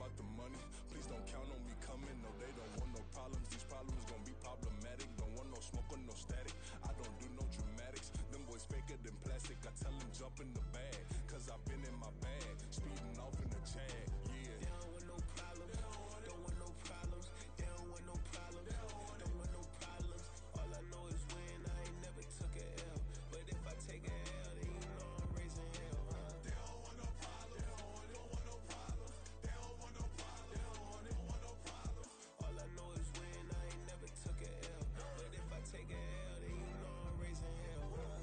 about the money. Please don't count on me coming. No, they don't want no problems. These problems gonna be problematic. Don't want no smoke or no static. I don't do no dramatics. Them boys faker than plastic. I tell them jump in the bag, cause I've been in my bag. Speeding off in the Jag, yeah. They don't want no problems. Don't want no problems. They don't want no problems. Don't want no problems. All I know is win. I ain't never took a L. But if I take a L, then you know I'm raising hell, huh? They don't want no problems. Don't want no problems. They don't want no problems. Don't want no problems. All I know is win. I ain't never took a L. But if I take a L, then you know I'm raising hell, huh?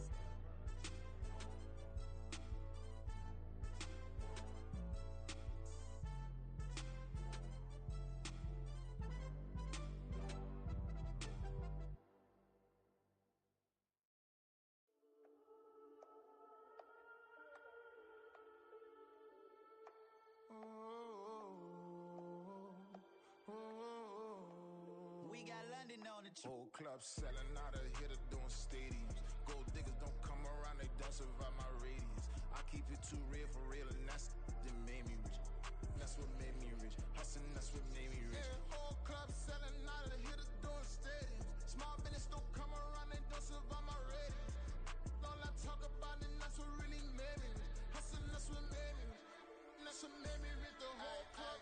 We got London on the Whole club selling out of hitter doing stadiums. Gold diggers don't come around, they don't survive my radius. I keep it too real for real, and that's that made me rich. That's what made me rich. Hustling, that's what made me rich. Yeah, whole club selling out of hitters doing stadiums. Small business don't come around, they don't survive my radius. All I talk about, and that's what really made me rich. Hustling, that's what made me rich. And that's what made me rich. The whole club.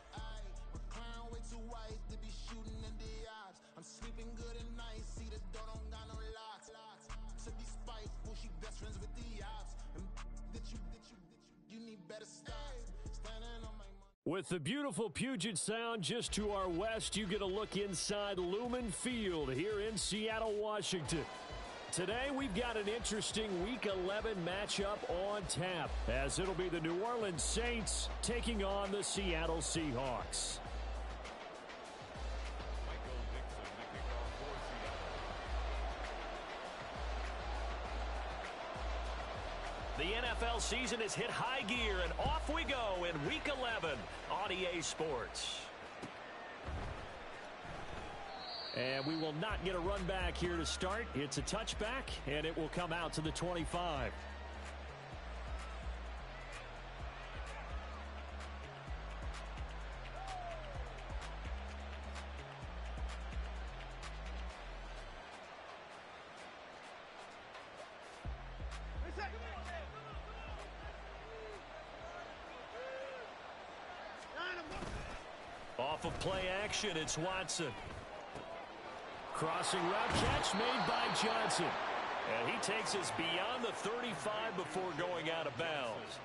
My crown way too white to be shooting in the eyes. I'm sleeping good at night, see the door don't got no locks. To be spiteful, she best friends with the ops. And you need better stop. Standing on my money. With the beautiful Puget Sound just to our west, you get a look inside Lumen Field here in Seattle, Washington. Today, we've got an interesting Week 11 matchup on tap, as it'll be the New Orleans Saints taking on the Seattle Seahawks. The NFL season has hit high gear, and off we go in Week 11 on EA Sports. And we will not get a run back here to start. It's a touchback, and it will come out to the 25. Off of play action, it's Watson. Crossing route catch made by Johnson. And he takes us beyond the 35 before going out of bounds.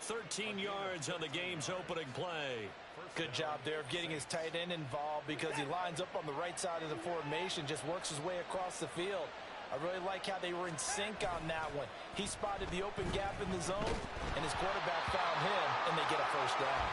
13 yards on the game's opening play. Good job there of getting his tight end involved, because he lines up on the right side of the formation, just works his way across the field. I really like how they were in sync on that one. He spotted the open gap in the zone, and his quarterback found him, and they get a first down.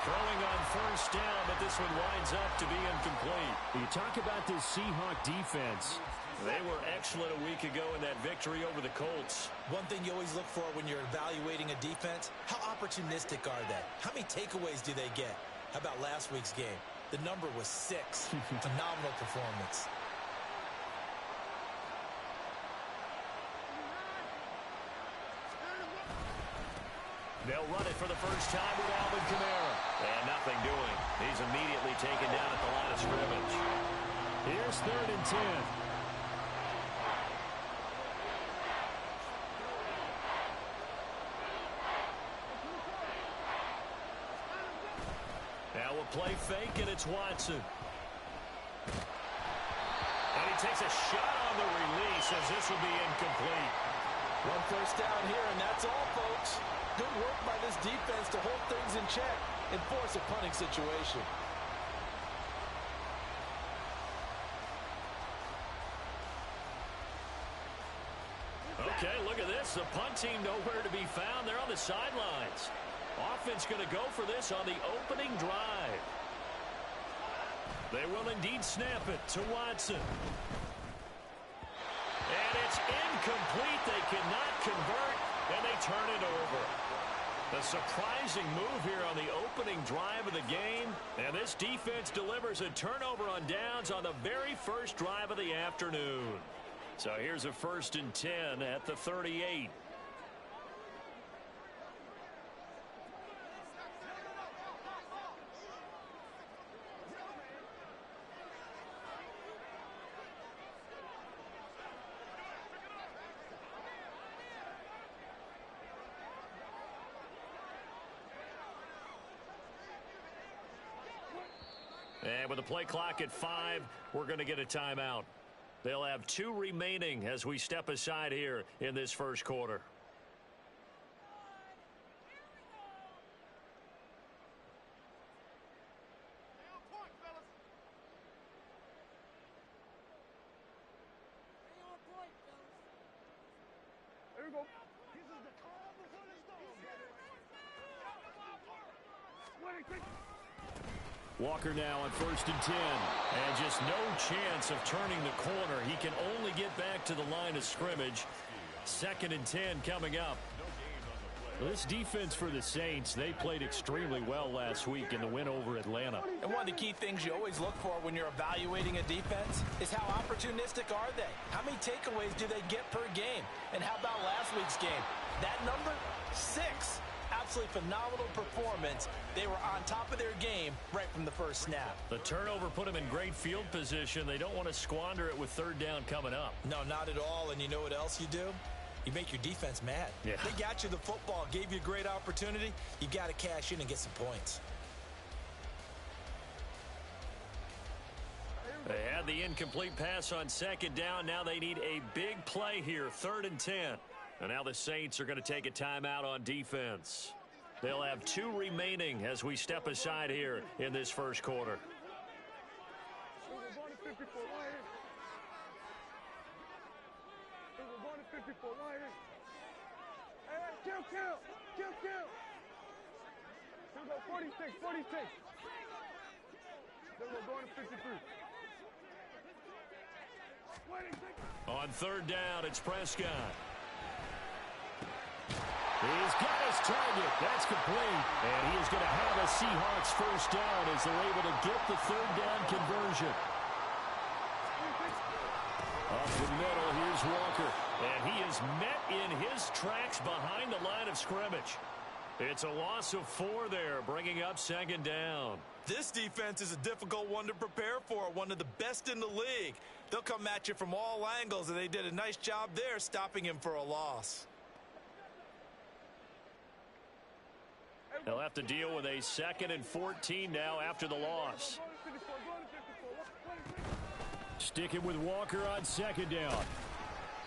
Throwing on first down, but this one winds up to be incomplete. You talk about this Seahawk defense. They were excellent a week ago in that victory over the Colts. One thing you always look for when you're evaluating a defense, how opportunistic are they? How many takeaways do they get? How about last week's game? The number was 6. Phenomenal performance. They'll run it for the first time with Alvin Kamara. And nothing doing. He's immediately taken down at the line of scrimmage. Here's 3rd and 10. Now a play fake, and it's Watson. And he takes a shot on the release, as this will be incomplete. One first down here, and that's all, folks. Good work by this defense to hold things in check and force a punting situation. Okay, look at this. The punt team nowhere to be found. They're on the sidelines. Offense going to go for this on the opening drive. They will indeed snap it to Watson. And it's incomplete. They cannot convert, and they turn it over. A surprising move here on the opening drive of the game. And this defense delivers a turnover on downs on the very first drive of the afternoon. So here's a 1st and 10 at the 38. And with the play clock at 5, we're going to get a timeout. They'll have 2 remaining as we step aside here in this first quarter. There we go. Walker now on 1st and 10. And just no chance of turning the corner. He can only get back to the line of scrimmage. 2nd and 10 coming up. This defense for the Saints, they played extremely well last week in the win over Atlanta. And one of the key things you always look for when you're evaluating a defense is how opportunistic are they? How many takeaways do they get per game? And how about last week's game? That number, 6. Absolutely phenomenal performance. They were on top of their game right from the first snap. The turnover put them in great field position. They don't want to squander it with 3rd down coming up. No, not at all. And you know what else you do? You make your defense mad. Yeah. They got you the football, gave you a great opportunity. You got to cash in and get some points. They had the incomplete pass on 2nd down. Now they need a big play here, 3rd and 10. And now the Saints are going to take a timeout on defense. They'll have 2 remaining as we step aside here in this first quarter. Kill. 46. Then we're going to 53. On 3rd down, it's Prescott. He's got his target. That's complete. And he is going to have a Seahawks 1st down as they're able to get the 3rd down conversion. Up the middle, here's Walker. And he is met in his tracks behind the line of scrimmage. It's a loss of 4 there, bringing up 2nd down. This defense is a difficult one to prepare for, one of the best in the league. They'll come at you from all angles, and they did a nice job there stopping him for a loss. They'll have to deal with a 2nd and 14 now after the loss. Sticking with Walker on 2nd down.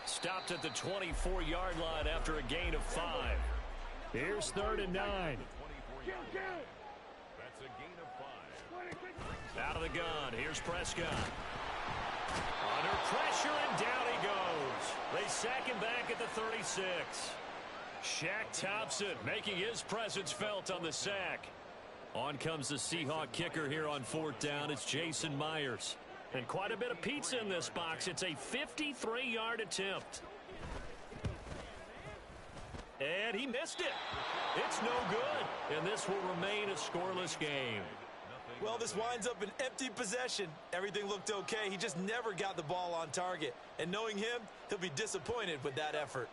Stopped at the 24-yard line after a gain of 5. Here's 3rd and 9. That's a gain of 5. Out of the gun. Here's Prescott. Under pressure, and down he goes. They sack him back at the 36. Shaq Thompson making his presence felt on the sack. On comes the Seahawk kicker here on 4th down. It's Jason Myers. And quite a bit of pizza in this box. It's a 53-yard attempt. And he missed it. It's no good. And this will remain a scoreless game. Well, this winds up an empty possession. Everything looked okay. He just never got the ball on target. And knowing him, he'll be disappointed with that effort.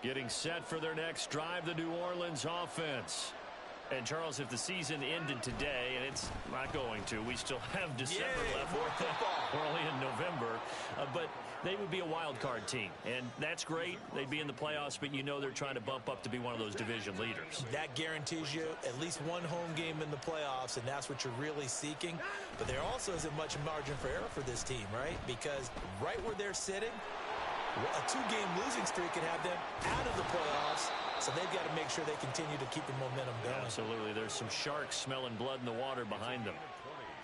Getting set for their next drive, the New Orleans offense. And, Charles, if the season ended today, and it's not going to, we still have December left. We're only in November. But they would be a wild card team. And that's great. They'd be in the playoffs, but you know they're trying to bump up to be one of those division leaders. That guarantees you at least one home game in the playoffs, and that's what you're really seeking. But there also isn't much margin for error for this team, right? Because right where they're sitting, a 2-game losing streak could have them out of the playoffs. So they've got to make sure they continue to keep the momentum going. Absolutely. There's some sharks smelling blood in the water behind them.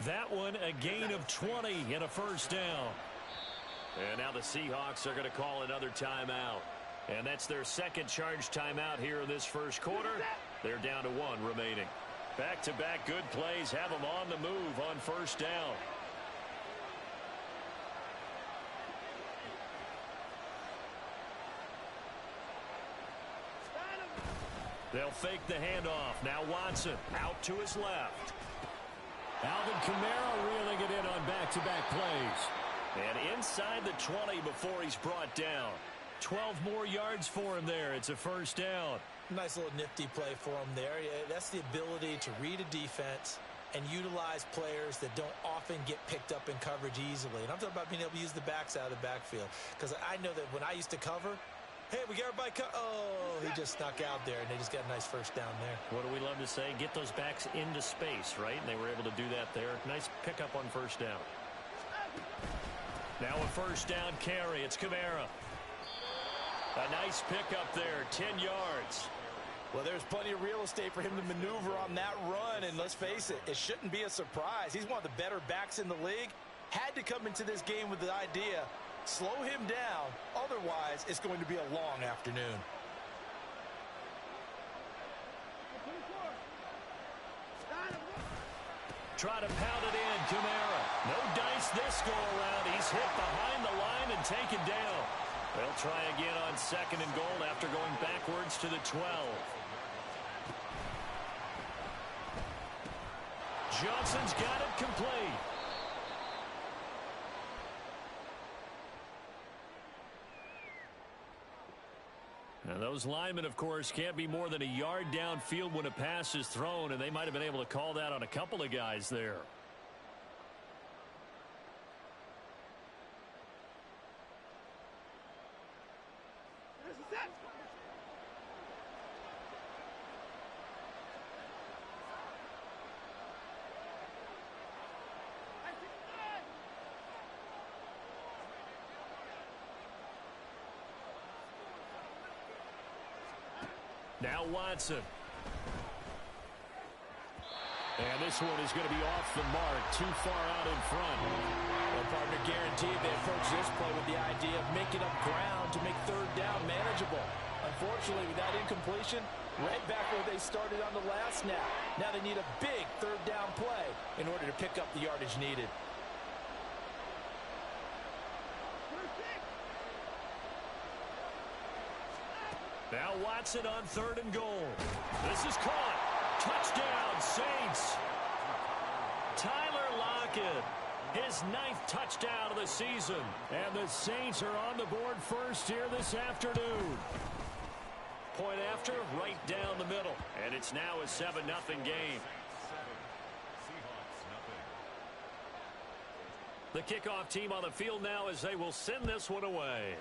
That one, a gain of 20 and a 1st down. And now the Seahawks are going to call another timeout. And that's their 2nd charge timeout here in this first quarter. They're down to 1 remaining. Back-to-back good plays have them on the move on 1st down. They'll fake the handoff. Now Watson out to his left. Alvin Kamara reeling it in on back-to-back plays. And inside the 20 before he's brought down. 12 more yards for him there. It's a 1st down. Nice little nifty play for him there. That's the ability to read a defense and utilize players that don't often get picked up in coverage easily. And I'm talking about being able to use the backs out of the backfield. Because I know that when I used to cover, Hey, we got everybody oh, he just snuck out there, and they just got a nice first down there. What do we love to say? Get those backs into space, right? And they were able to do that there. Nice pickup on first down. Now a first down carry. It's Kamara. A nice pickup there, 10 yards. Well, there's plenty of real estate for him to maneuver on that run, and let's face it, it shouldn't be a surprise. He's one of the better backs in the league. Had to come into this game with the idea, slow him down, otherwise it's going to be a long afternoon. Try to pound it in, Kamara. No dice this go around. He's hit behind the line and taken down. They'll try again on second and goal after going backwards to the 12. Johnson's got it complete. Now those linemen, of course, can't be more than a yard downfield when a pass is thrown, and they might have been able to call that on a couple of guys there. Now Watson. And this one is going to be off the mark, too far out in front. Well, partner, guaranteed they approach this play with the idea of making up ground to make third down manageable. Unfortunately, with that incompletion, right back where they started on the last snap. Now they need a big third down play in order to pick up the yardage needed. Now Watson on third and goal. This is caught. Touchdown, Saints. Tyler Lockett, his 9th touchdown of the season. And the Saints are on the board first here this afternoon. Point after, right down the middle. And it's now a 7-0 game. The kickoff team on the field now as they will send this one away.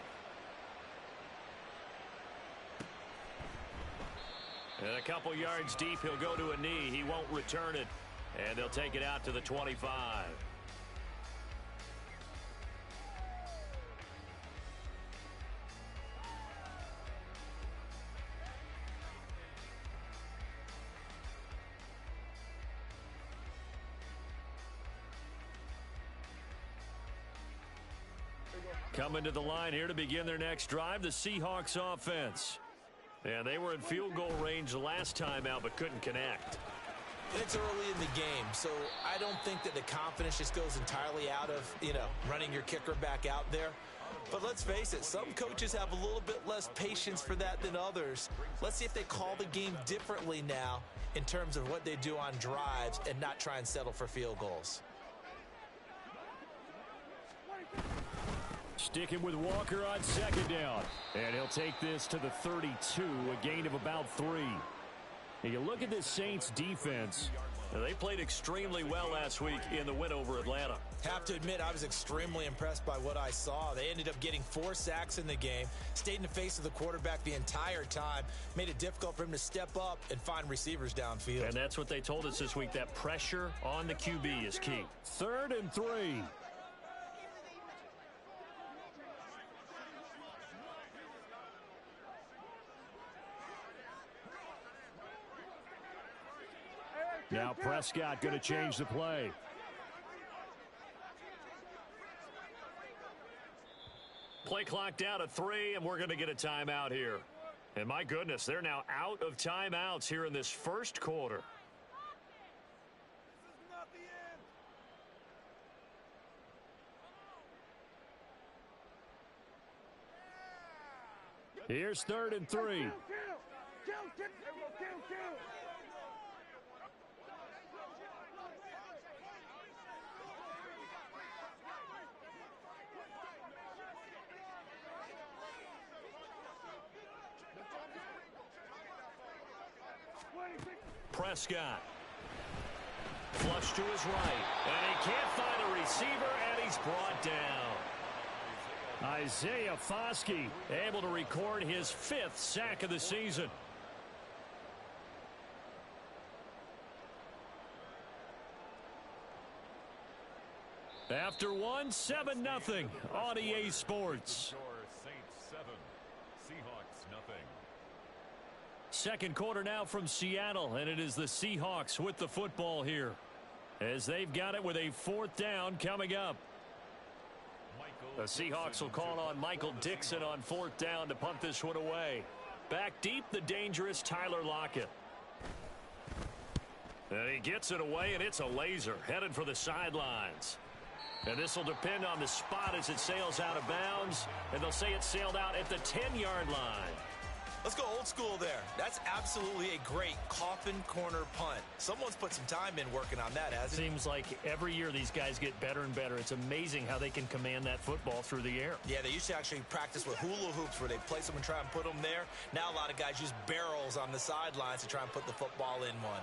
And a couple yards deep, he'll go to a knee. He won't return it. And they'll take it out to the 25. Coming to the line here to begin their next drive, the Seahawks offense. And they were in field goal range the last time out, but couldn't connect. It's early in the game, so I don't think that the confidence just goes entirely out of, running your kicker back out there. But let's face it, some coaches have a little bit less patience for that than others. Let's see if they call the game differently now in terms of what they do on drives and not try and settle for field goals. Sticking with Walker on second down. And he'll take this to the 32, a gain of about 3. Now you look at this Saints defense. They played extremely well last week in the win over Atlanta. Have to admit, I was extremely impressed by what I saw. They ended up getting 4 sacks in the game, stayed in the face of the quarterback the entire time, made it difficult for him to step up and find receivers downfield. And that's what they told us this week, that pressure on the QB is key. 3rd and 3. Now Prescott going to change the play. Play clock down to 3, and we're going to get a timeout here. And my goodness, they're now out of timeouts here in this first quarter. Here's 3rd and 3. Prescott. Flush to his right. And he can't find a receiver, and he's brought down. Isaiah Foskey able to record his 5th sack of the season. After one, 7-0 on EA Sports. Saints 7, Seahawks nothing. Second quarter now from Seattle, and it is the Seahawks with the football here, as they've got it with a 4th down coming up. The Seahawks will call on Michael Dixon on 4th down to punt this one away. Back deep, the dangerous Tyler Lockett. And he gets it away, and it's a laser headed for the sidelines. And this will depend on the spot as it sails out of bounds. And they'll say it sailed out at the 10-yard line. Let's go old school there. That's absolutely a great coffin corner punt. Someone's put some time in working on that, hasn't it? Seems like every year these guys get better and better. It's amazing how they can command that football through the air. Yeah, they used to actually practice with hula hoops where they place them and try and put them there. Now a lot of guys use barrels on the sidelines to try and put the football in one.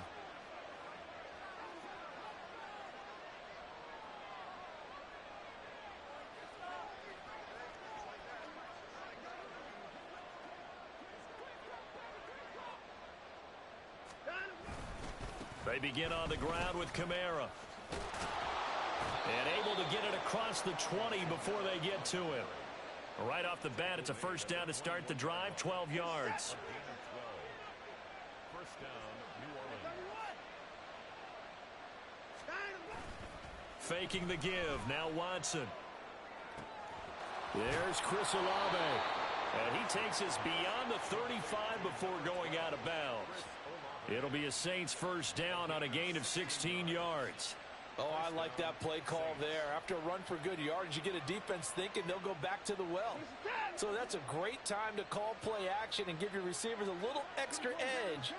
They begin on the ground with Kamara. And able to get it across the 20 before they get to him. Right off the bat, it's a 1st down to start the drive, 12 yards. First down, New Orleans. Faking the give, now Watson. There's Chris Olave. And he takes us beyond the 35 before going out of bounds. It'll be a Saints 1st down on a gain of 16 yards. Oh, I like that play call there. After a run for good yards, you get a defense thinking they'll go back to the well. So that's a great time to call play action and give your receivers a little extra edge.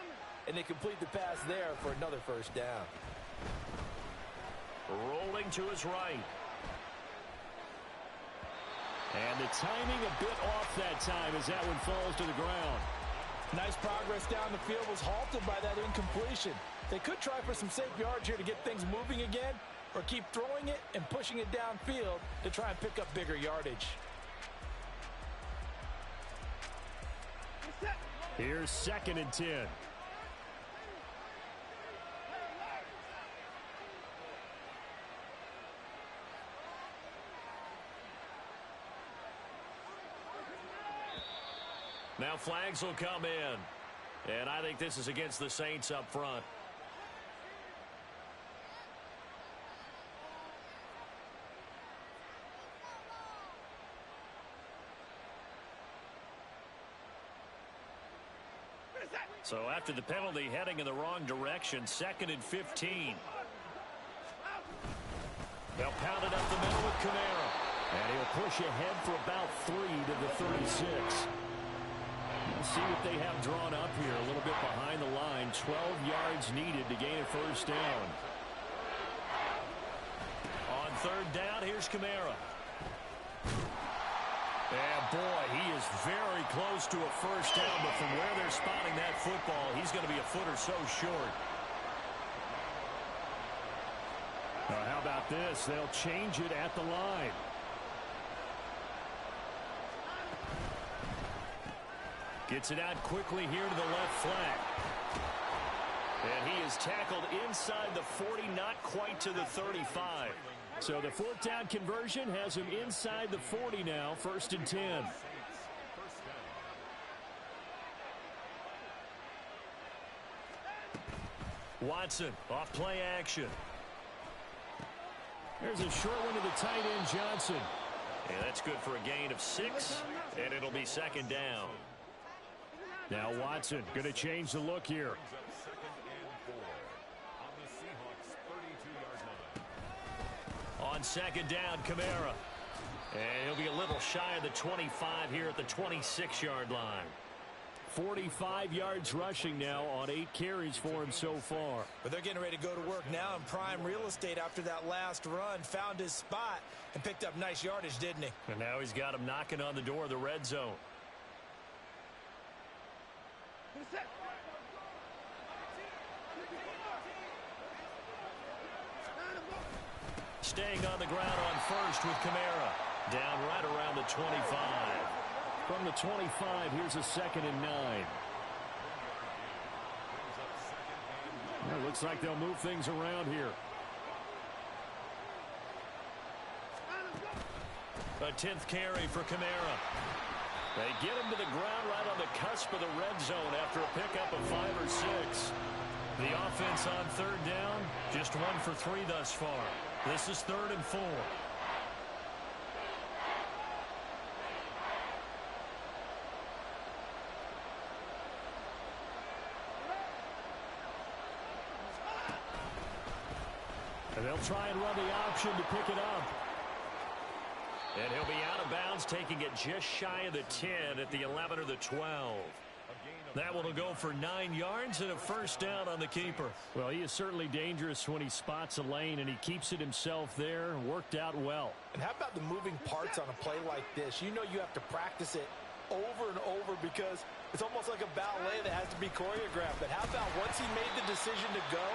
And they complete the pass there for another 1st down. Rolling to his right. And the timing a bit off that time as that one falls to the ground. Nice progress down the field was halted by that incompletion. They could try for some safe yards here to get things moving again, or keep throwing it and pushing it downfield to try and pick up bigger yardage. Here's 2nd and 10. Now flags will come in. And I think this is against the Saints up front. So after the penalty, heading in the wrong direction, 2nd and 15. They'll pound it up the middle with Kamara. And he'll push ahead for about 3 to the 36. We'll see what they have drawn up here. A little bit behind the line. 12 yards needed to gain a 1st down. On 3rd down, here's Kamara. And boy, he is very close to a 1st down, but from where they're spotting that football, he's going to be a foot or so short. Now, how about this? They'll change it at the line. Gets it out quickly here to the left flat. And he is tackled inside the 40, not quite to the 35. So the 4th down conversion has him inside the 40 now, 1st and 10. Watson off play action. There's a short one to the tight end, Johnson. And that's good for a gain of 6, and it'll be 2nd down. Now Watson going to change the look here. On 2nd down, Kamara. And he'll be a little shy of the 25 here at the 26-yard line. 45 yards rushing now on 8 carries for him so far. But they're getting ready to go to work now in prime real estate after that last run. Found his spot and picked up nice yardage, didn't he? And now he's got him knocking on the door of the red zone. Staying on the ground on 1st with Kamara. Down right around the 25. From the 25, here's a 2nd and 9. It looks like they'll move things around here. A 10th carry for Kamara. They get him to the ground right on the cusp of the red zone after a pickup of 5 or 6. The offense on 3rd down, just 1 for 3 thus far. This is 3rd and 4. And they'll try and run the option to pick it up. And he'll be out of bounds, taking it just shy of the 10 at the 11 or the 12. That one will go for 9 yards and a 1st down on the keeper. Well, he is certainly dangerous when he spots a lane, and he keeps it himself there. Worked out well. And how about the moving parts on a play like this? You know you have to practice it over and over because it's almost like a ballet that has to be choreographed. But how about once he made the decision to go,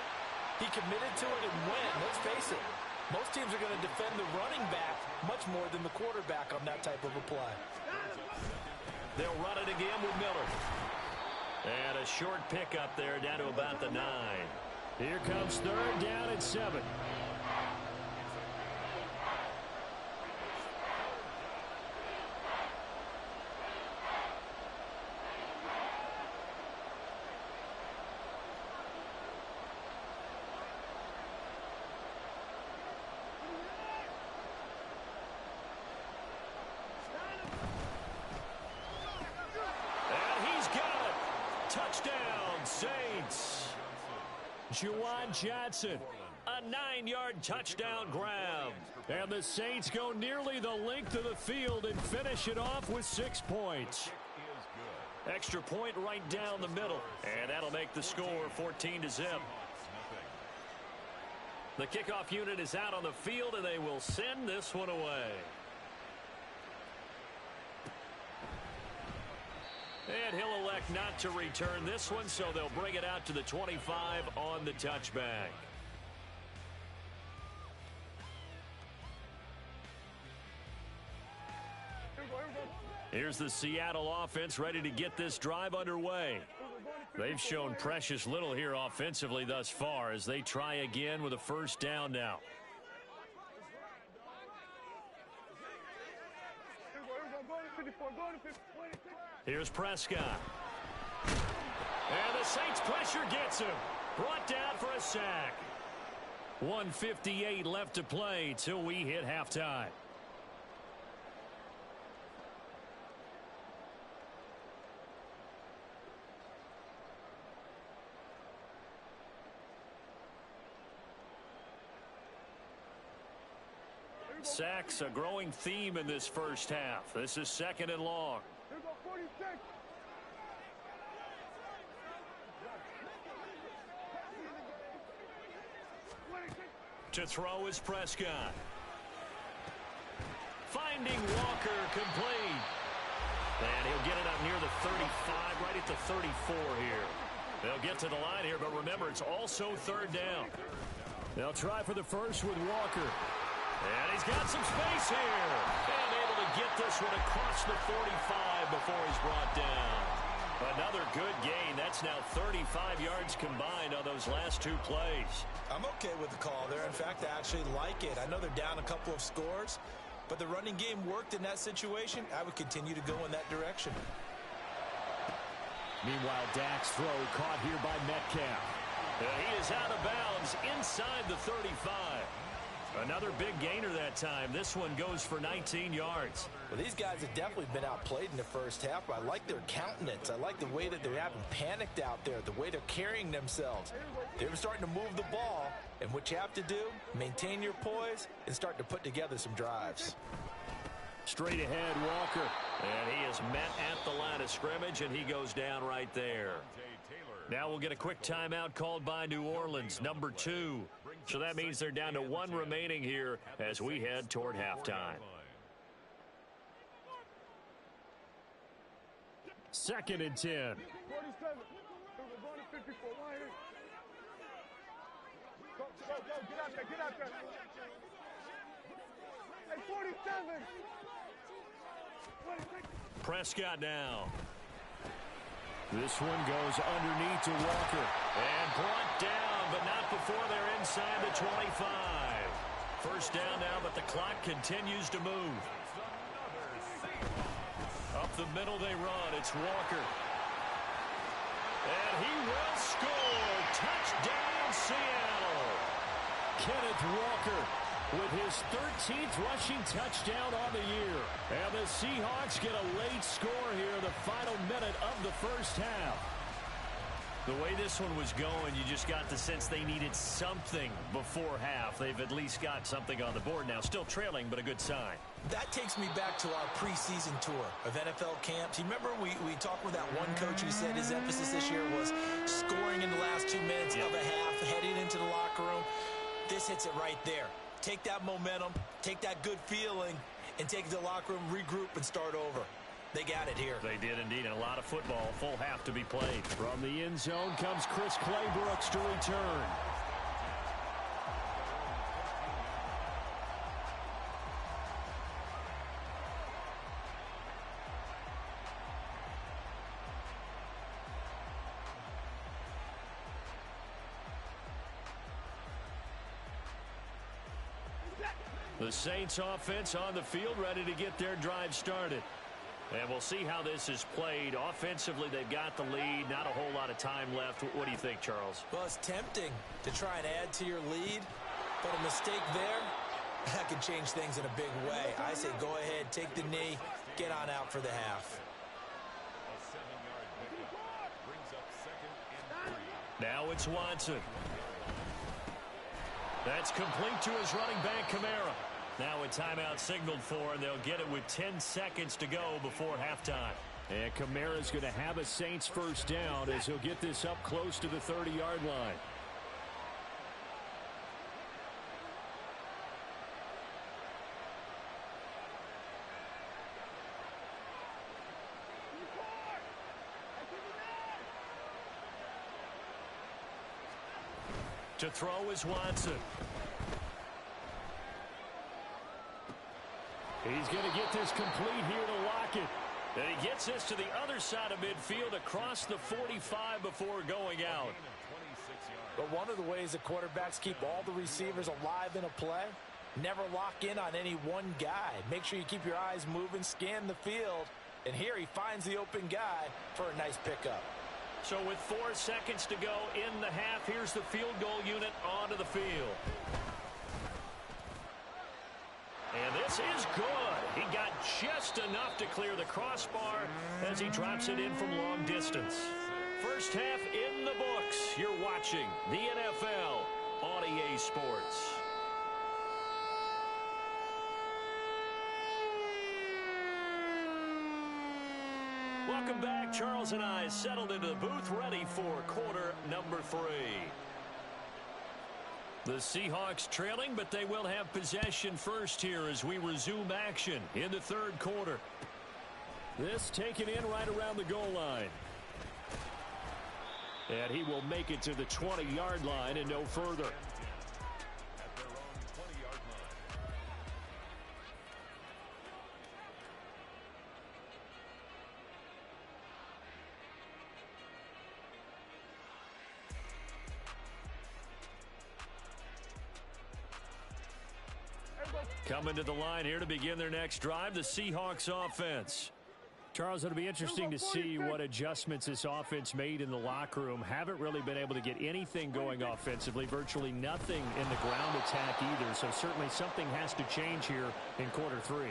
he committed to it and went. Let's face it, most teams are going to defend the running back much more than the quarterback on that type of a play. They'll run it again with Miller. And a short pickup there down to about the 9. Here comes 3rd down at 7. Touchdown, Saints. Juwan Johnson, a 9-yard touchdown grab. And the Saints go nearly the length of the field and finish it off with 6 points. Extra point right down the middle. And that'll make the score 14-0. The kickoff unit is out on the field, and they will send this one away. And he'll elect not to return this one, so they'll bring it out to the 25 on the touchback. Here's the Seattle offense ready to get this drive underway. They've shown precious little here offensively thus far as they try again with a 1st down now. Here's Prescott. And the Saints pressure gets him. Brought down for a sack. 1:58 left to play till we hit halftime. Sacks a growing theme in this first half. This is 2nd and long. To throw is Prescott. Finding Walker complete. And he'll get it up near the 35, right at the 34 here. They'll get to the line here, but remember, it's also 3rd down. They'll try for the first with Walker. And he's got some space here. And able to get this one across the 45 before he's brought down. Another good gain. That's now 35 yards combined on those last 2 plays. I'm okay with the call there. In fact, I actually like it. I know they're down a couple of scores, but the running game worked in that situation. I would continue to go in that direction. Meanwhile, Dak's throw caught here by Metcalf. He is out of bounds inside the 35. Another big gainer that time. This one goes for 19 yards. Well, these guys have definitely been outplayed in the first half, but I like their countenance. I like the way that they haven't panicked out there, the way they're carrying themselves. They're starting to move the ball, and what you have to do, maintain your poise and start to put together some drives. Straight ahead, Walker. And he is met at the line of scrimmage, and he goes down right there. Now we'll get a quick timeout called by New Orleans, number 2. So that means they're down to 1 remaining here as we head toward halftime. 2nd and 10. 47. Going to 54. Right here. Go. Get out there. Get out there. Hey, 47. Prescott now. This one goes underneath to Walker. And brought down, but not before they're inside the 25. First down now, but the clock continues to move. Up the middle they run. It's Walker. And he will score. Touchdown, Seattle. Kenneth Walker with his 13th rushing touchdown on the year. And the Seahawks get a late score here in the final minute of the first half. The way this one was going, you just got the sense they needed something before half. They've at least got something on the board now. Still trailing, but a good sign. That takes me back to our preseason tour of NFL camps. You remember we talked with that one coach who said his emphasis this year was scoring in the last 2 minutes of a half, heading into the locker room. This hits it right there. Take that momentum, take that good feeling, and take it to the locker room, regroup, and start over. They got it here. They did indeed, and a lot of football, full half to be played. From the end zone comes Chris Claybrooks to return. The Saints offense on the field, ready to get their drive started. And we'll see how this is played. Offensively, they've got the lead. Not a whole lot of time left. What do you think, Charles? Well, it's tempting to try and add to your lead, but a mistake there, that could change things in a big way. I say go ahead, take the knee, get on out for the half. A 7-yard pickup brings up 2nd and 3. Now it's Watson. That's complete to his running back, Kamara. Now a timeout signaled for, and they'll get it with 10 seconds to go before halftime. And Kamara's going to have a Saints first down as he'll get this up close to the 30-yard line. To throw is Watson. He's going to get this complete here to Lockett. And he gets this to the other side of midfield across the 45 before going out. But one of the ways that quarterbacks keep all the receivers alive in a play, never lock in on any one guy. Make sure you keep your eyes moving, scan the field. And here he finds the open guy for a nice pickup. So with 4 seconds to go in the half, here's the field goal unit onto the field. And this is good. He got just enough to clear the crossbar as he drops it in from long distance. First half in the books. You're watching the NFL on EA Sports. Welcome back. Charles and I settled into the booth, ready for quarter number 3. The Seahawks trailing, but they will have possession first here as we resume action in the third quarter. This taken in right around the goal line. And he will make it to the 20-yard line and no further. At their own 20-yard line. Coming to the line here to begin their next drive, the Seahawks offense. Charles, it'll be interesting to see what adjustments this offense made in the locker room. Haven't really been able to get anything going offensively, virtually nothing in the ground attack either. So certainly something has to change here in quarter 3.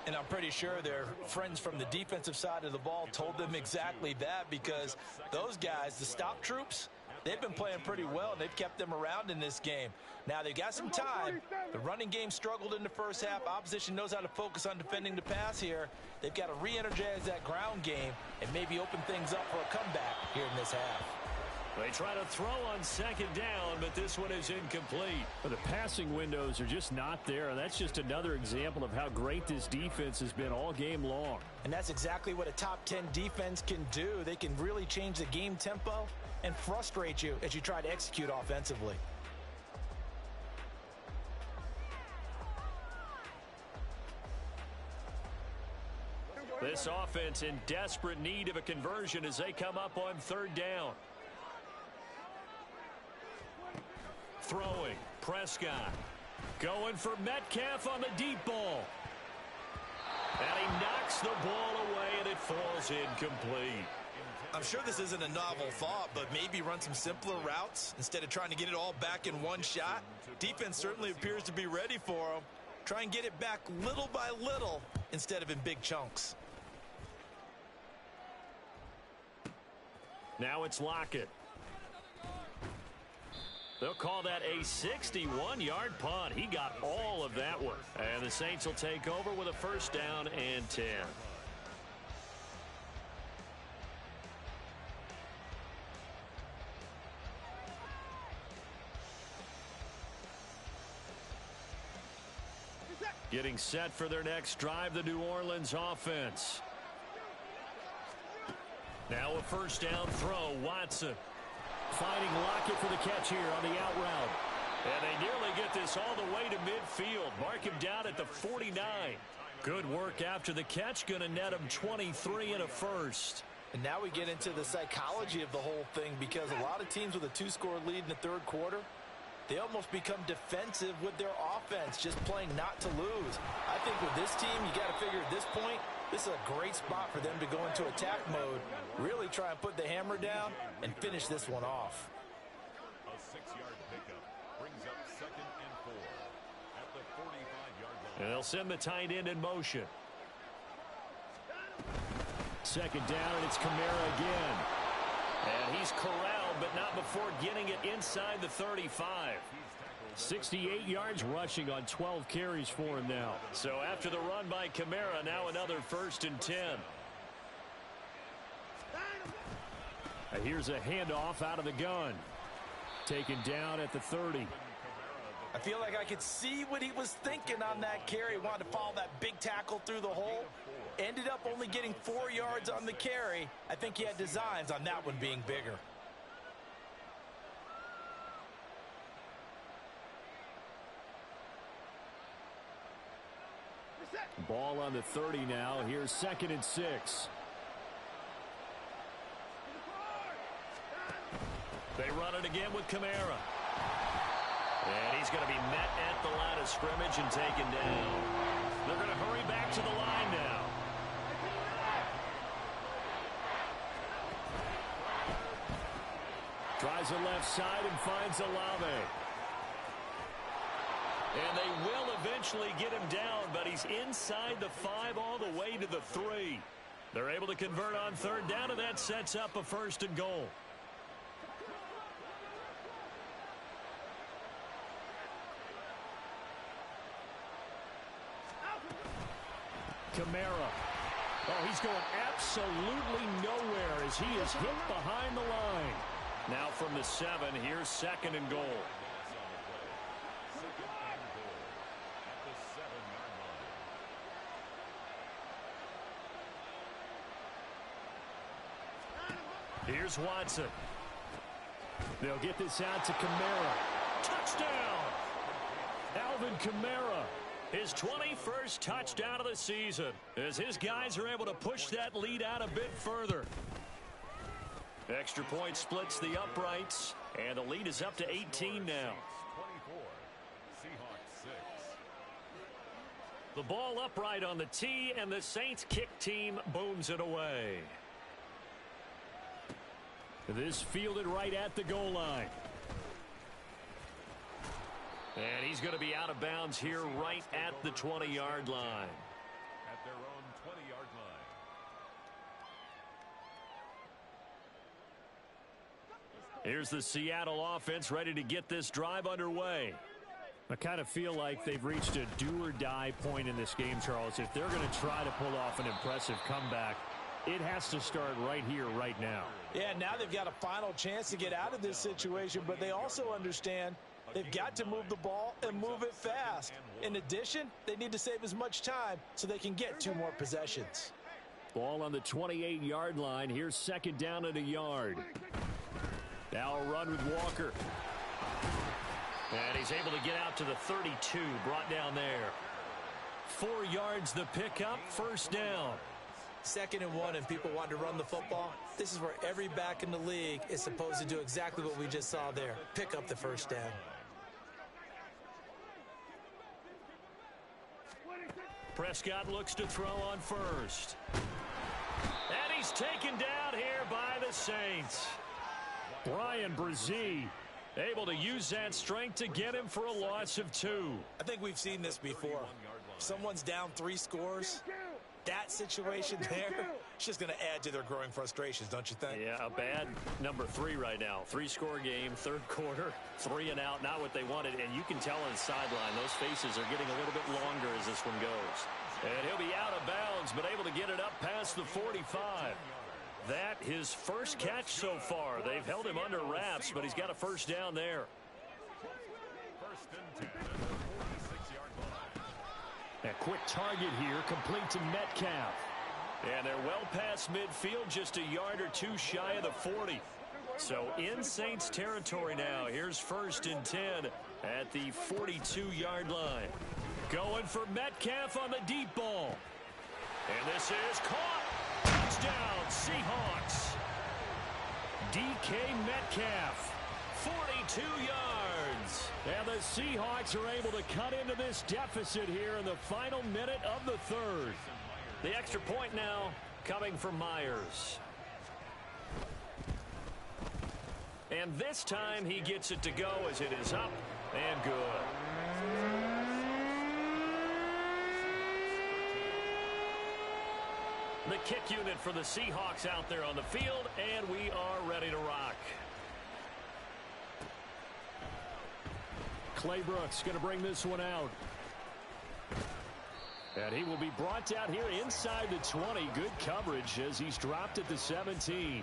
And I'm pretty sure their friends from the defensive side of the ball told them exactly that, because those guys, the stop troops, they've been playing pretty well, and they've kept them around in this game. Now, they've got some time. The running game struggled in the first half. Opposition knows how to focus on defending the pass here. They've got to re-energize that ground game and maybe open things up for a comeback here in this half. They try to throw on second down, but this one is incomplete. The passing windows are just not there, and that's just another example of how great this defense has been all game long. And that's exactly what a top 10 defense can do. They can really change the game tempo and frustrate you as you try to execute offensively. This offense in desperate need of a conversion as they come up on third down. Throwing, Prescott. Going for Metcalf on the deep ball. And he knocks the ball away, and it falls incomplete. I'm sure this isn't a novel thought, but maybe run some simpler routes instead of trying to get it all back in one shot. Defense certainly appears to be ready for him. Try and get it back little by little instead of in big chunks. Now it's Lockett. They'll call that a 61-yard punt. He got all of that one. And the Saints will take over with a first down and 10. Getting set for their next drive, the New Orleans offense. Now a first down throw, Watson. Finding Lockett for the catch here on the out route. And they nearly get this all the way to midfield. Mark him down at the 49. Good work after the catch. Going to net him 23 and a first. And now we get into the psychology of the whole thing, because a lot of teams with a 2-score lead in the third quarter, they almost become defensive with their offense, just playing not to lose. I think with this team, you got to figure at this point, this is a great spot for them to go into attack mode, really try and put the hammer down and finish this one off. A 6-yard pickup brings up 2nd and 4 at the 45-yard line. And they'll send the tight end in motion. Second down, and it's Kamara again. And he's corralled, but not before getting it inside the 35. 68 yards rushing on 12 carries for him now. So after the run by Kamara, now another 1st and 10. And here's a handoff out of the gun. Taken down at the 30. I feel like I could see what he was thinking on that carry. He wanted to follow that big tackle through the hole. Ended up only getting 4 yards on the carry. I think he had designs on that one being bigger. Ball on the 30 now. Here's 2nd and 6. They run it again with Kamara. And he's going to be met at the line of scrimmage and taken down. They're going to hurry back to the line now. Tries the left side and finds Olave. And they will eventually get him down, but he's inside the 5 all the way to the 3. They're able to convert on third down, and that sets up a 1st and goal. Kamara. Oh, he's going absolutely nowhere as he is hit behind the line. Now from the 7, here's 2nd and goal. Here's Watson. They'll get this out to Kamara. Touchdown! Alvin Kamara. His 21st touchdown of the season, as his guys are able to push that lead out a bit further. Extra point splits the uprights, and the lead is up to 18 now. 24, Seahawks 6. The ball upright on the tee, and the Saints kick team booms it away. This fielded right at the goal line. And he's going to be out of bounds here right at the 20-yard line. At their own 20-yard line. Here's the Seattle offense ready to get this drive underway. I kind of feel like they've reached a do-or-die point in this game, Charles. If they're going to try to pull off an impressive comeback, it has to start right here, right now. Yeah, now they've got a final chance to get out of this situation, but they also understand they've got to move the ball and move it fast. In addition, they need to save as much time so they can get 2 more possessions. Ball on the 28-yard line. Here's 2nd down at a yard. Now a run with Walker. And he's able to get out to the 32, brought down there. 4 yards the pickup, 1st down. 2nd and 1 and people want to run the football. This is where every back in the league is supposed to do exactly what we just saw there. Pick up the first down. Prescott looks to throw on first. And he's taken down here by the Saints. Brian Brzee able to use that strength to get him for a loss of 2. I think we've seen this before. If someone's down 3 scores, that situation there, it's just going to add to their growing frustrations, don't you think? Yeah, a bad number 3 right now. 3-score game, 3rd quarter, 3 and out, not what they wanted. And you can tell on the sideline, those faces are getting a little bit longer as this one goes. And he'll be out of bounds, but able to get it up past the 45. That his first catch so far. They've held him under wraps, but he's got a first down there. 1st and 10 at the 46-yard line. A quick target here, complete to Metcalf. And they're well past midfield, just a yard or 2 shy of the 40. So in Saints territory now. Here's 1st and 10 at the 42-yard line. Going for Metcalf on the deep ball. And this is caught. Touchdown, Seahawks. DK Metcalf, 42 yards. And the Seahawks are able to cut into this deficit here in the final minute of the 3rd. The extra point now coming from Myers. And this time he gets it to go as it is up and good. The kick unit for the Seahawks out there on the field, and we are ready to rock. Claybrooks going to bring this one out. And he will be brought down here inside the 20. Good coverage as he's dropped at the 17.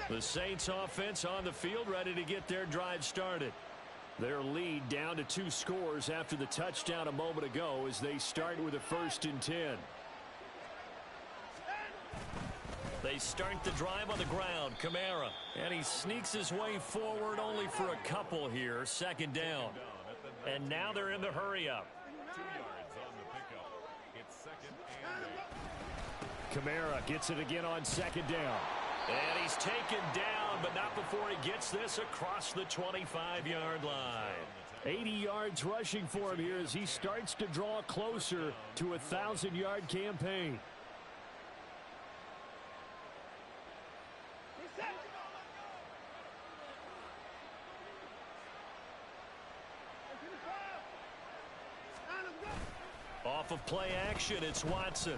The Saints offense on the field ready to get their drive started. Their lead down to 2 scores after the touchdown a moment ago as they start with a 1st and 10. They start the drive on the ground. Kamara. And he sneaks his way forward only for a couple here. 2nd down. And now they're in the hurry up. 2 yards on the pickup. It's 2nd and 8. Kamara gets it again on 2nd down. And he's taken down, but not before he gets this across the 25-yard line. 80 yards rushing for him here as he starts to draw closer to a 1,000-yard campaign. Off of play action, it's Watson.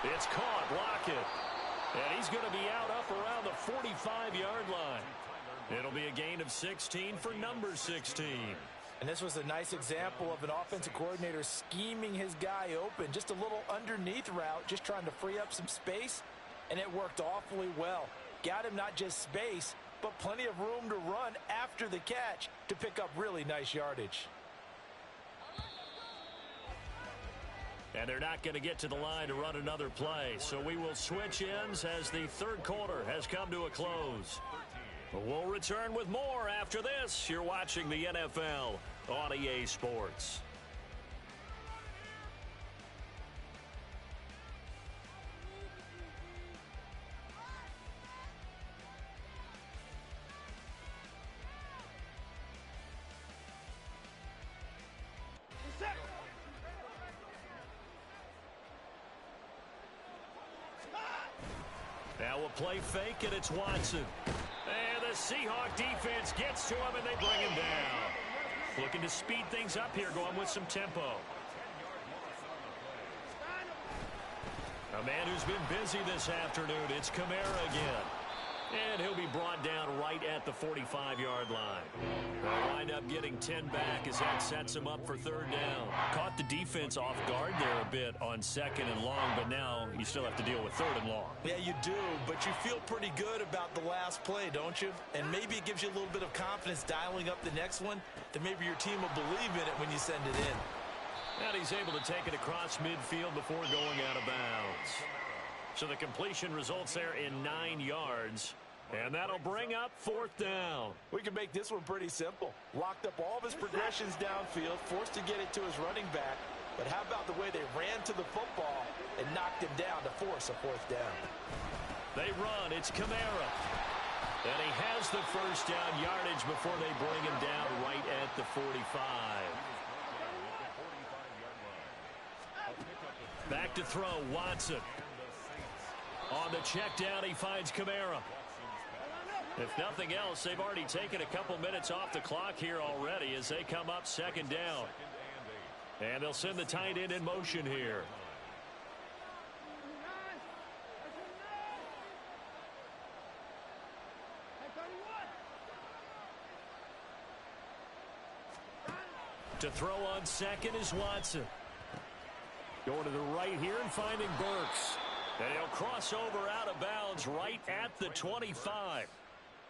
It's caught, block it. And he's going to be out up around the 45-yard line. It'll be a gain of 16 for number 16. And this was a nice example of an offensive coordinator scheming his guy open. Just a little underneath route, just trying to free up some space. And it worked awfully well. Got him not just space, but plenty of room to run after the catch to pick up really nice yardage. And they're not going to get to the line to run another play. So we will switch ends as the 3rd quarter has come to a close. We'll return with more after this. You're watching the NFL on EA Sports. Now we'll play fake, and it's Watson. And the Seahawk defense gets to him, and they bring him down. Looking to speed things up here, going with some tempo. A man who's been busy this afternoon, it's Kamara again. And he'll be brought down right at the 45-yard line. They'll wind up getting 10 back as that sets him up for 3rd down. Caught the defense off guard there a bit on 2nd and long, but now you still have to deal with 3rd and long. Yeah, you do, but you feel pretty good about the last play, don't you? And maybe it gives you a little bit of confidence dialing up the next one that maybe your team will believe in it when you send it in. And he's able to take it across midfield before going out of bounds. So the completion results there in 9 yards. And that'll bring up 4th down. We can make this one pretty simple. Locked up all of his progressions downfield, forced to get it to his running back. But how about the way they ran to the football and knocked him down to force a 4th down? They run. It's Kamara. And he has the first down yardage before they bring him down right at the 45. Back to throw, Watson. On the check down, he finds Kamara. If nothing else, they've already taken a couple minutes off the clock here already as they come up 2nd down. And they'll send the tight end in motion here. To throw on 2nd is Watson. Going to the right here and finding Burks. And he'll cross over out of bounds right at the 25.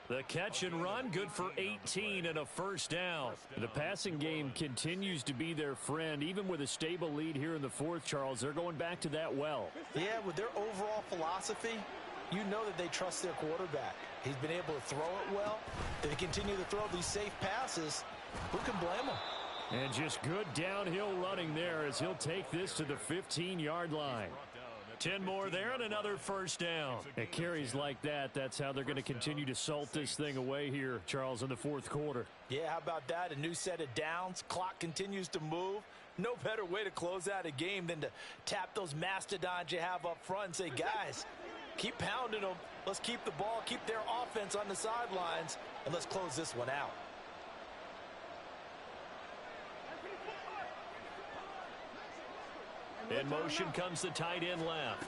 The catch and run, good for 18 and a first down. The passing game continues to be their friend. Even with a stable lead here in the 4th, Charles, they're going back to that well. Yeah, with their overall philosophy, you know that they trust their quarterback. He's been able to throw it well. If they continue to throw these safe passes, who can blame them? And just good downhill running there as he'll take this to the 15-yard line. 10 more there and another first down. At carries like that, that's how they're going to continue to salt this thing away here, Charles, in the 4th quarter. Yeah, how about that? A new set of downs. Clock continues to move. No better way to close out a game than to tap those mastodons you have up front and say, guys, keep pounding them. Let's keep the ball, keep their offense on the sidelines, and let's close this one out. In motion comes the tight end left.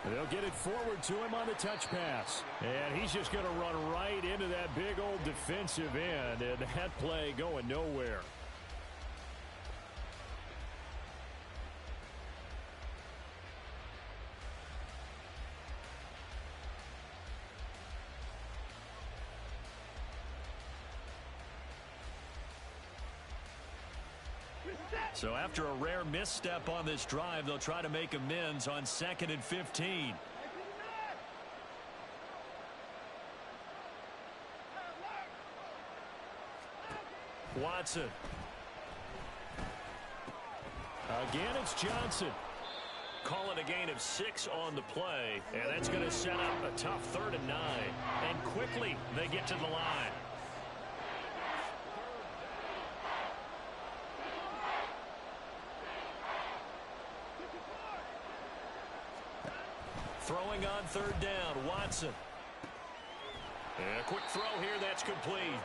They'll get it forward to him on the touch pass. And he's just going to run right into that big old defensive end. And that play going nowhere. So after a rare misstep on this drive, they'll try to make amends on 2nd and 15. Watson. Again, it's Johnson. Calling a gain of 6 on the play, and that's going to set up a tough 3rd and 9. And quickly, they get to the line. Throwing on 3rd down, Watson. And a quick throw here, that's complete.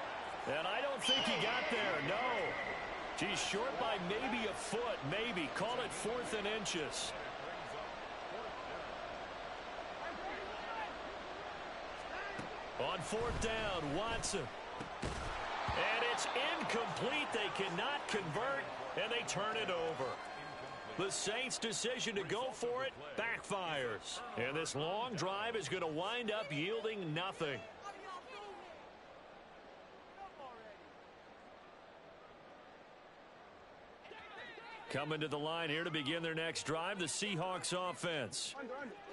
And I don't think he got there, no. He's short by maybe a foot, maybe. Call it 4th and inches. On 4th down, Watson. And it's incomplete. They cannot convert, and they turn it over. The Saints' decision to go for it backfires. And this long drive is going to wind up yielding nothing. Coming to the line here to begin their next drive, the Seahawks offense.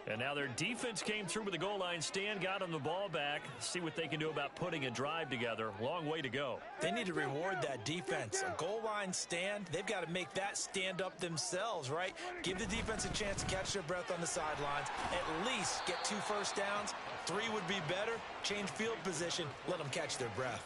And now their defense came through with a goal line stand, got them the ball back. See what they can do about putting a drive together. Long way to go. They need to reward that defense. A goal line stand, they've got to make that stand up themselves, right? Give the defense a chance to catch their breath on the sidelines. At least get 2 first downs. 3 would be better. Change field position. Let them catch their breath.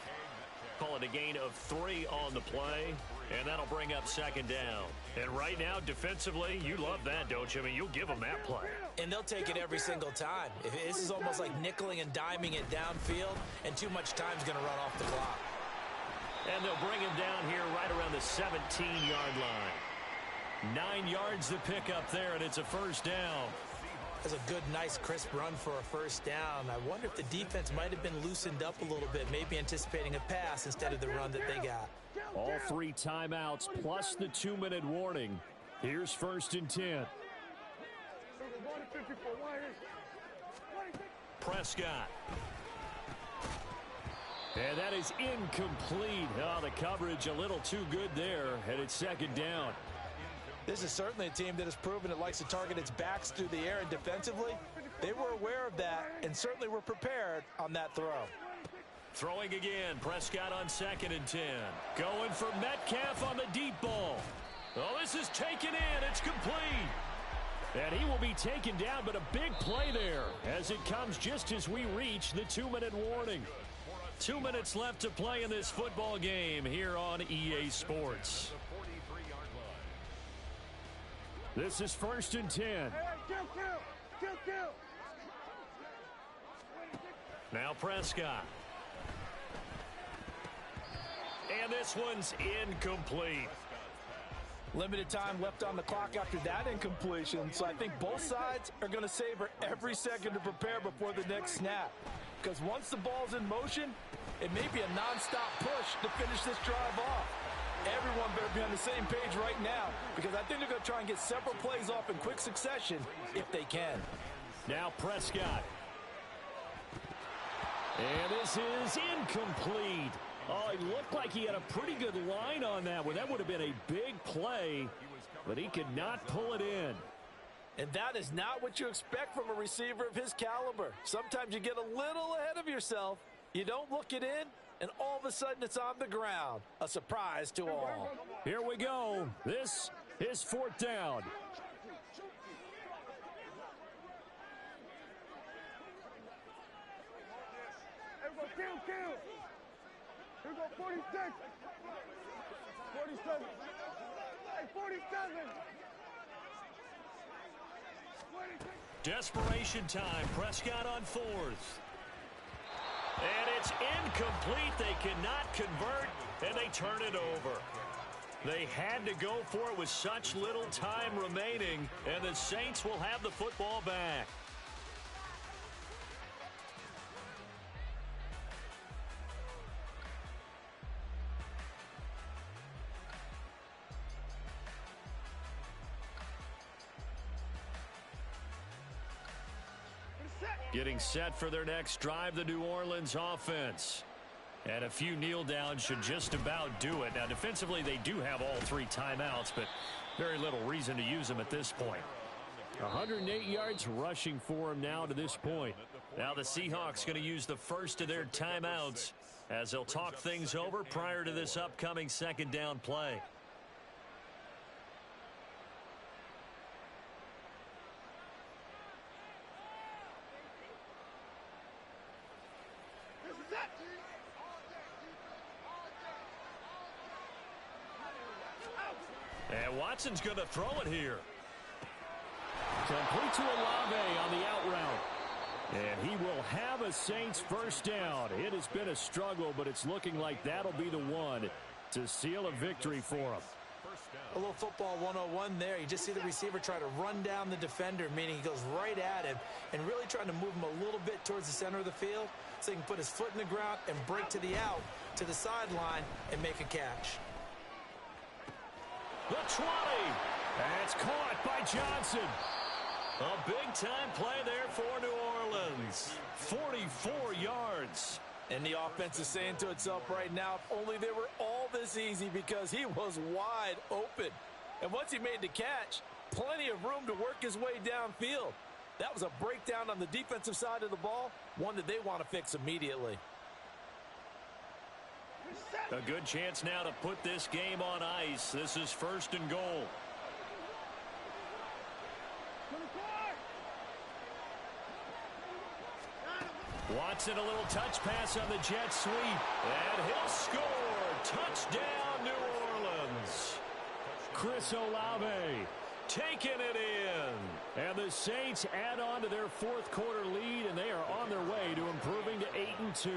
Call it a gain of 3 on the play, and that'll bring up 2nd down. And right now, defensively, you love that, don't you? I mean, you'll give them that play. And they'll take it every single time. This is almost like nickeling and diming it downfield, and too much time's going to run off the clock. And they'll bring him down here right around the 17-yard line. 9 yards to pick up there, and it's a first down. That's a good, nice, crisp run for a first down. I wonder if the defense might have been loosened up a little bit, maybe anticipating a pass instead of the run that they got. All 3 timeouts plus the 2-minute warning. Here's 1st and 10. Prescott. And that is incomplete. Oh, the coverage a little too good there, and it's 2nd down. This is certainly a team that has proven it likes to target its backs through the air, and defensively, they were aware of that and certainly were prepared on that throw. Throwing again, Prescott on 2nd and 10. Going for Metcalf on the deep ball. Oh, this is taken in. It's complete. And he will be taken down, but a big play there as it comes just as we reach the 2-minute warning. 2 minutes left to play in this football game here on EA Sports. This is 1st and 10. Now Prescott. And this one's incomplete. Limited time left on the clock after that incompletion, so I think both sides are going to savor every second to prepare before the next snap. Because once the ball's in motion, it may be a nonstop push to finish this drive off. Everyone better be on the same page right now, because I think they're going to try and get several plays off in quick succession if they can. Now Prescott. And this is incomplete. Oh, it looked like he had a pretty good line on that one. That would have been a big play, but he could not pull it in. And that is not what you expect from a receiver of his caliber. Sometimes you get a little ahead of yourself. You don't look it in, and all of a sudden it's on the ground. A surprise to all. Here we go. This is 4th down. Kill. Here we go, 46. 47. Hey, 47. 26. Desperation time. Prescott on 4th. And it's incomplete. They cannot convert, and they turn it over. They had to go for it with such little time remaining, and the Saints will have the football back. Getting set for their next drive, the New Orleans offense. And a few kneel downs should just about do it. Now, defensively, they do have all 3 timeouts, but very little reason to use them at this point. 108 yards rushing for him now to this point. Now the Seahawks going to use the first of their timeouts as they'll talk things over prior to this upcoming 2nd down play. And Watson's going to throw it here. Complete to Olave on the out route. And he will have a Saints first down. It has been a struggle, but it's looking like that'll be the one to seal a victory for him. A little football 101 there. You just see the receiver try to run down the defender, meaning he goes right at him and really trying to move him a little bit towards the center of the field so he can put his foot in the ground and break to the out, to the sideline, and make a catch. The 20. That's caught by Johnson. A big-time play there for New Orleans. 44 yards. And the offense is saying to itself right now, if only they were all this easy, because he was wide open. And once he made the catch, plenty of room to work his way downfield. That was a breakdown on the defensive side of the ball, one that they want to fix immediately. A good chance now to put this game on ice. This is 1st and goal. Watson, a little touch pass on the jet sweep. And he'll score. Touchdown, New Orleans. Chris Olave taking it in. And the Saints add on to their 4th quarter lead, and they are on their way to improving to 8-2.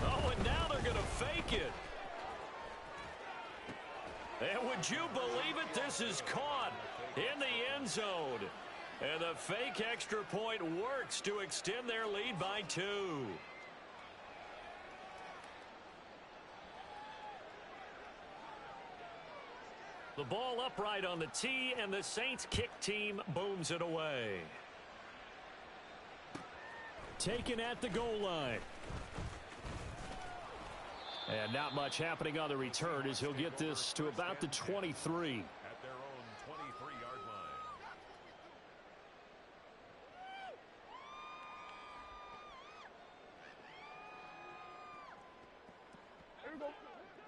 Oh, and now they're going to fake it. And would you believe it? This is caught in the end zone. And the fake extra point works to extend their lead by 2. The ball upright on the tee, and the Saints kick team booms it away. Taken at the goal line. And not much happening on the return as he'll get this to about the 23. At their own 23-yard line.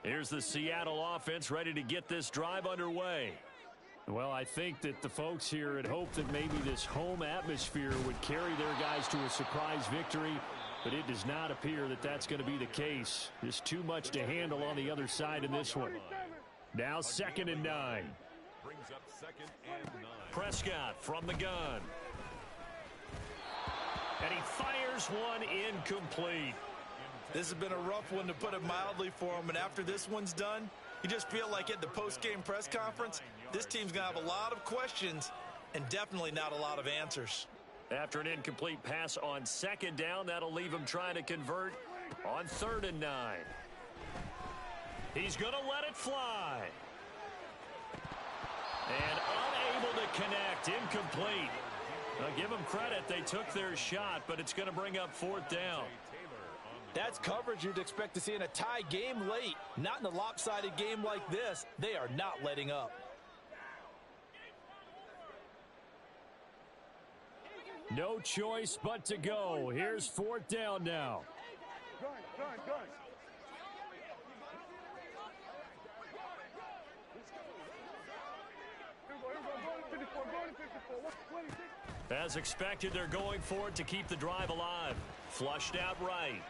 Here's the Seattle offense ready to get this drive underway. Well, I think that the folks here had hoped that maybe this home atmosphere would carry their guys to a surprise victory, but it does not appear that that's going to be the case. Just too much to handle on the other side in this one. Now 2nd and 9. Brings up 2nd and 9. Prescott from the gun. And he fires one incomplete. This has been a rough one, to put it mildly, for him. And after this one's done, you just feel like at the post-game press conference, this team's going to have a lot of questions and definitely not a lot of answers. After an incomplete pass on 2nd down, that'll leave him trying to convert on 3rd and 9. He's going to let it fly. And unable to connect, incomplete. Now, give them credit, they took their shot, but it's going to bring up 4th down. That's coverage you'd expect to see in a tie game late. Not in a lopsided game like this. They are not letting up. No choice but to go. Here's 4th down now. Gun. As expected, they're going for it to keep the drive alive. Flushed out right.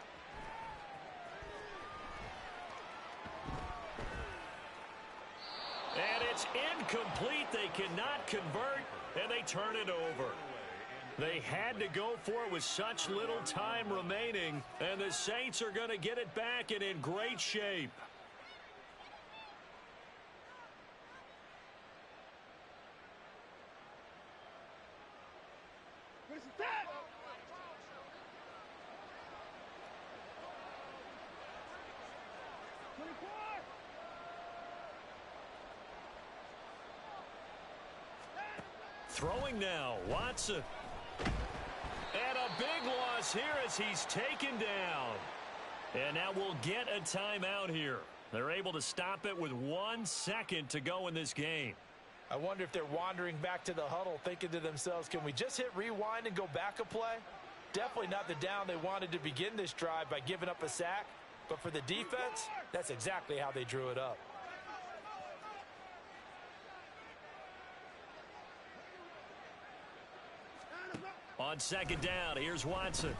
And it's incomplete. They cannot convert, and they turn it over. They had to go for it with such little time remaining, and the Saints are going to get it back and in great shape. Throwing now, Watson. And a big loss here as he's taken down. And now we'll get a timeout here. They're able to stop it with 1 second to go in this game. I wonder if they're wandering back to the huddle thinking to themselves, can we just hit rewind and go back a play? Definitely not the down they wanted to begin this drive by giving up a sack. But for the defense, that's exactly how they drew it up. On 2nd down, here's Watson.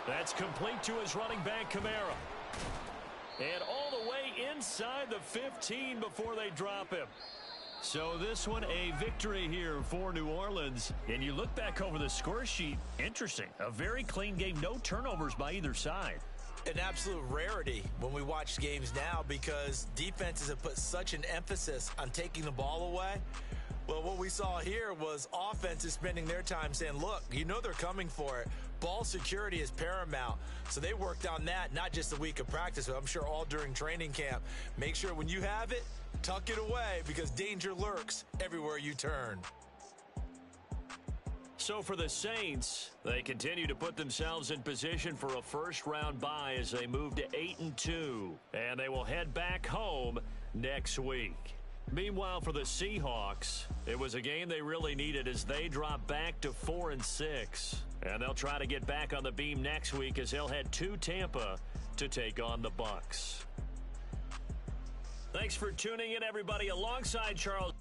That's complete to his running back, Kamara. And all the way inside the 15 before they drop him. So this one, a victory here for New Orleans. And you look back over the score sheet, interesting. A very clean game, no turnovers by either side. An absolute rarity when we watch games now, because defenses have put such an emphasis on taking the ball away. Well, what we saw here was offenses spending their time saying, look, you know they're coming for it. Ball security is paramount. So they worked on that, not just a week of practice, but I'm sure all during training camp. Make sure when you have it, tuck it away, because danger lurks everywhere you turn. So for the Saints, they continue to put themselves in position for a first-round bye as they move to 8-2. And they will head back home next week. Meanwhile, for the Seahawks, it was a game they really needed as they drop back to 4-6. And they'll try to get back on the beam next week as they'll head to Tampa to take on the Bucs. Thanks for tuning in, everybody, alongside Charles.